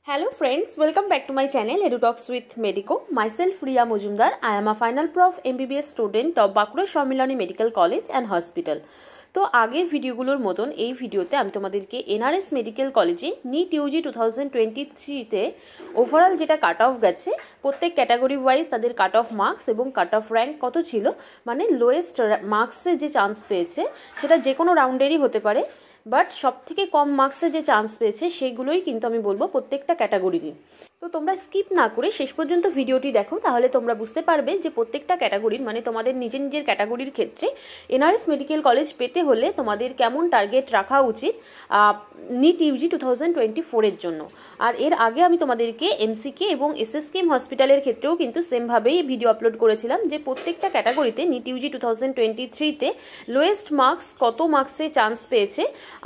Hello friends, welcome back to my channel EduTalks with Medico. Myself Riya Mojumdar. I am a final prof MBBS student of Bankura Shamilani Medical College and Hospital. তো আগের ভিডিওগুলোর মতন এই ভিডিওতে আমি তোমাদেরকে NRS medical কলেজে NEET Yuji 2023 তে overall যেটা কাট অফ গেছে প্রত্যেক ক্যাটাগরি ওয়াইজ তাদের কাট অফ মার্কস এবং কাট অফ র্যাঙ্ক কত ছিল, মানে লোয়েস্ট মার্কসে যে চান্স পেয়েছে সেটা যে কোনো রাউন্ডেরই হতে পারে, বাট সবথেকে কম মার্কসে যে চান্স পেয়েছে সেগুলোই কিন্তু আমি বলবো প্রত্যেকটা ক্যাটাগরিরই। তো তোমরা স্কিপ না করে শেষ পর্যন্ত ভিডিওটি দেখো, তাহলে তোমরা বুঝতে পারবে যে প্রত্যেকটা ক্যাটাগরির মানে তোমাদের নিজের নিজের ক্যাটাগরির ক্ষেত্রে এনআরএস মেডিকেল কলেজ পেতে হলে তোমাদের কেমন টার্গেট রাখা উচিত নিট ইউজি 2024 জন্য। আর এর আগে আমি তোমাদেরকে এমসিকে এবং এসএসকেএম হসপিটালের ক্ষেত্রেও কিন্তু সেমভাবেই ভিডিও আপলোড করেছিলাম যে প্রত্যেকটা ক্যাটাগরিতে নিট ইউজি 2023 লোয়েস্ট মার্কস কত মার্কসে চান্স পেয়েছে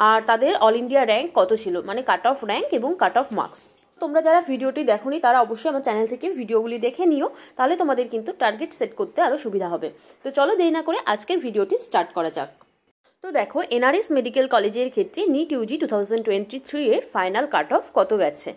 আর তাদের অল ইন্ডিয়া র্যাঙ্ক কত ছিল, মানে কাট অফ র্যাঙ্ক এবং কাট অফ মার্কস। তোমরা যারা ভিডিওটি দেখোনি তারা অবশ্যই আমার চ্যানেল থেকে ভিডিওগুলি দেখে নিও, তাহলে তোমাদের কিন্তু টার্গেট সেট করতে আরও সুবিধা হবে। তো চলো দেরি না করে আজকের ভিডিওটি স্টার্ট করা যাক। তো দেখো এনআরএস মেডিকেল কলেজের ক্ষেত্রে নিট ইউজি 2023 এর ফাইনাল কাট অফ কত গেছে।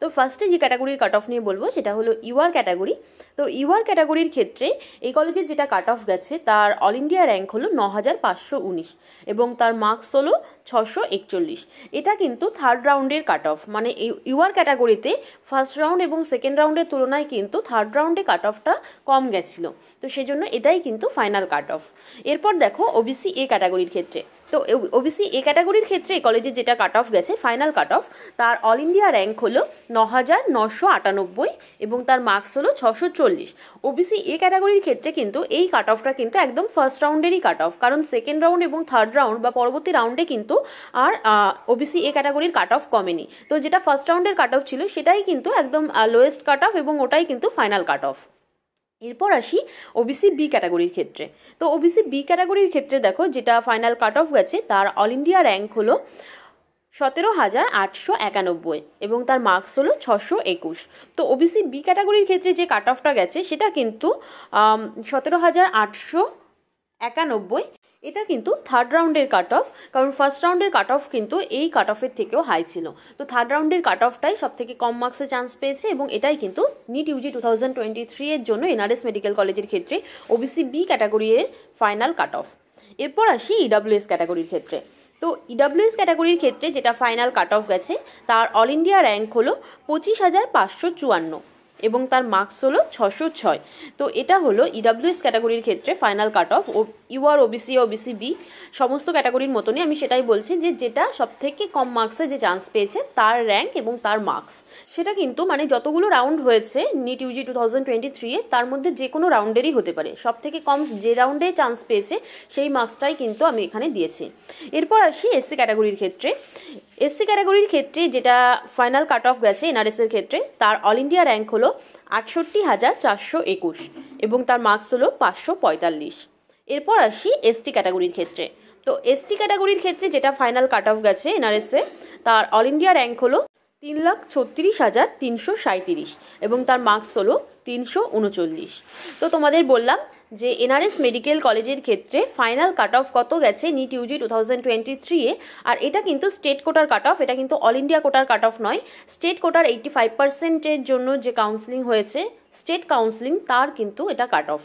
তো ফার্স্টে যে ক্যাটাগরির কাট অফ নিয়ে বলবো সেটা হলো ইউআর ক্যাটাগরি। তো ইউআর ক্যাটাগরির ক্ষেত্রে এই কলেজের যেটা কাট অফ গেছে তার অল ইন্ডিয়া র্যাঙ্ক হলো 9519 এবং তার মার্কস হলো 641। এটা কিন্তু থার্ড রাউন্ডের কাট অফ, মানে ইউআর ক্যাটাগরিতে ফার্স্ট রাউন্ড এবং সেকেন্ড রাউন্ডের তুলনায় কিন্তু থার্ড রাউন্ডে কাট অফটা কম গেছিলো, তো সেজন্য এটাই কিন্তু ফাইনাল কাট অফ। এরপর দেখো ওবিসি এ ক্যাটাগরির ক্ষেত্রে, তো ওবিসি এ ক্যাটাগরির ক্ষেত্রে এই কলেজের যেটা কাট অফ গেছে ফাইনাল কাট অফ তার অল ইন্ডিয়া র্যাঙ্ক হলো 9998 এবং তার মার্কস হলো 640। ওবিসি এ ক্যাটাগরির ক্ষেত্রে কিন্তু এই কাট অফটা কিন্তু একদম ফার্স্ট রাউন্ডেরই কাট অফ, কারণ সেকেন্ড রাউন্ড এবং থার্ড রাউন্ড বা পরবর্তী রাউন্ডে কিন্তু আর ওবিসি এ ক্যাটাগরির কাট অফ কমেনি। তো যেটা ফার্স্ট রাউন্ডের কাট অফ ছিল সেটাই কিন্তু একদম লোয়েস্ট কাট অফ এবং ওটাই কিন্তু ফাইনাল কাট অফ। এরপর আসি ওবিসি বি ক্যাটাগরির ক্ষেত্রে। তো ওবিসি বি ক্যাটাগরির ক্ষেত্রে দেখো যেটা ফাইনাল কাট অফ গেছে তার অল ইন্ডিয়া র্যাঙ্ক হলো 17,891 এবং তার মার্কস হলো 621। তো ওবিসি বি ক্যাটাগরির ক্ষেত্রে যে কাট অফটা গেছে সেটা কিন্তু 17,891। এটা কিন্তু থার্ড রাউন্ডের কাট অফ, কারণ ফার্স্ট রাউন্ডের কাট অফ কিন্তু এই কাট অফের থেকেও হাই ছিল। তো থার্ড রাউন্ডের কাট অফটাই সব থেকে কম মার্কসে চান্স পেয়েছে এবং এটাই কিন্তু নিট ইউজি 2023 এর জন্য এনআরএস মেডিকেল কলেজের ক্ষেত্রে ওবিসি বি ক্যাটাগরির ফাইনাল কাট অফ। এরপর আসি ইডাব্লিউএস ক্যাটাগরির ক্ষেত্রে। তো ইডাব্লিউএস ক্যাটাগরির ক্ষেত্রে যেটা ফাইনাল কাট অফ গেছে তার অল ইন্ডিয়া র্যাঙ্ক হলো 25,554 এবং তার মার্কস হলো 606। তো এটা হলো ইডাব্লিউএস ক্যাটাগরির ক্ষেত্রে final cut off. UR OBC OBC B সমস্ত ক্যাটাগরির মতনই আমি সেটাই বলছি যে যেটা সব থেকে কম মার্কসে যে চান্স পেয়েছে তার র্যাঙ্ক এবং তার মার্কস, সেটা কিন্তু মানে যতগুলো রাউন্ড হয়েছে নিট ইউজি 2023 তার মধ্যে যে কোনো রাউন্ডেরই হতে পারে, সব থেকে কম যে রাউন্ডে চান্স পেয়েছে সেই মার্কসটাই কিন্তু আমি এখানে দিয়েছি। এরপর আসি এসসি ক্যাটাগরির ক্ষেত্রে। এসসি ক্যাটাগরির ক্ষেত্রে যেটা ফাইনাল কাট অফ গেছে এনআরএসের ক্ষেত্রে তার অল ইন্ডিয়া র্যাঙ্ক হলো 68,421 এবং তার মার্কস হলো 545। এরপর আসি এসটি ক্যাটাগরির ক্ষেত্রে। তো এসটি ক্যাটাগরির ক্ষেত্রে যেটা ফাইনাল কাট অফ গেছে এনআরএসে তার অল ইন্ডিয়া র্যাঙ্ক হলো 3,36,337 এবং তার মার্কস হলো 339। তো তোমাদের বললাম যে এনআরএস মেডিকেল কলেজের ক্ষেত্রে ফাইনাল কাট অফ কত গেছে নিট ইউজি 2023 আর এটা কিন্তু স্টেট কোটার কাট অফ, এটা কিন্তু অল ইন্ডিয়া কোটার কাট অফ নয়। স্টেট কোটার 85%-এর জন্য যে কাউন্সিলিং হয়েছে স্টেট কাউন্সিলিং তার কিন্তু এটা কাট অফ।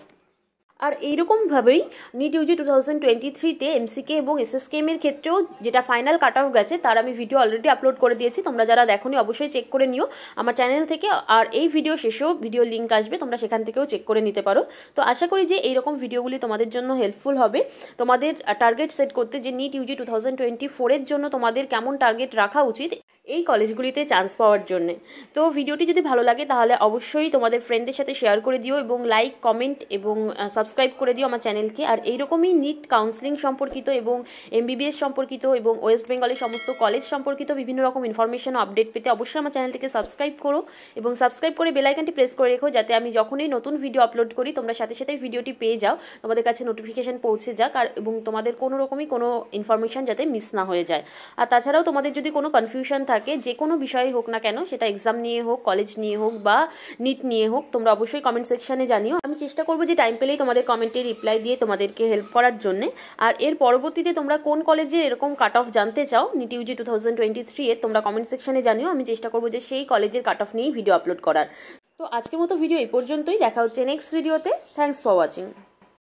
আর এইরকমভাবেই নিট ইউজি 2023 এমসিকে এবং এসএসকেএম এর ক্ষেত্রেও যেটা ফাইনাল কাট অফ গেছে তার আমি ভিডিও অলরেডি আপলোড করে দিয়েছি, তোমরা যারা দেখোনি অবশ্যই চেক করে নিও আমার চ্যানেল থেকে। আর এই ভিডিও শেষেও ভিডিও লিঙ্ক আসবে, তোমরা সেখান থেকেও চেক করে নিতে পারো। তো আশা করি যে এইরকম ভিডিওগুলি তোমাদের জন্য হেল্পফুল হবে তোমাদের টার্গেট সেট করতে, যে নিট ইউজি 2024 এর জন্য তোমাদের কেমন টার্গেট রাখা উচিত এই কলেজগুলিতে চান্স পাওয়ার জন্য। তো ভিডিওটি যদি ভালো লাগে তাহলে অবশ্যই তোমাদের ফ্রেন্ডদের সাথে শেয়ার করে দিও এবং লাইক কমেন্ট এবং সাবস্ক্রাইব করে দিও আমার চ্যানেলকে। আর এইরকমই নিট কাউন্সিলিং সম্পর্কিত এবং এমবিবিএস সম্পর্কিত এবং ওয়েস্ট বেঙ্গলের সমস্ত কলেজ সম্পর্কিত বিভিন্ন রকম ইনফরমেশন আপডেট পেতে অবশ্যই আমার চ্যানেলটিকে সাবস্ক্রাইব করো এবং সাবস্ক্রাইব করে বেল আইকনটি প্রেস করে রেখো, যাতে আমি যখনই নতুন ভিডিও আপলোড করি তোমরা সাথে সাথে ভিডিওটি পেয়ে যাও, তোমাদের কাছে নোটিফিকেশন পৌঁছে যাক আর এবং তোমাদের কোনো রকমই কোনো ইনফরমেশন যাতে মিস না হয়ে যায়। আর তাছাড়াও তোমাদের যদি কোনো কনফিউশন থাকে থাকে, যে কোনো বিষয়ে হোক না কেন, সেটা এক্সাম নিয়ে হোক, কলেজ নিয়ে হোক বা নিট নিয়ে হোক, তোমরা অবশ্যই কমেন্ট সেকশানে জানিও। আমি চেষ্টা করবো যে টাইম পেলেই তোমাদের কমেন্টে রিপ্লাই দিয়ে তোমাদেরকে হেল্প করার জন্যে। আর এর পরবর্তীতে তোমরা কোন কলেজে এরকম কাট অফ জানতে চাও নিট ইউজি 2023 এর, তোমরা কমেন্ট সেকশানে জানিও। আমি চেষ্টা করবো যে সেই কলেজের কাট অফ নিয়েই ভিডিও আপলোড করার। তো আজকের মতো ভিডিও এই পর্যন্তই, দেখা হচ্ছে নেক্সট ভিডিওতে। Thanks for watching.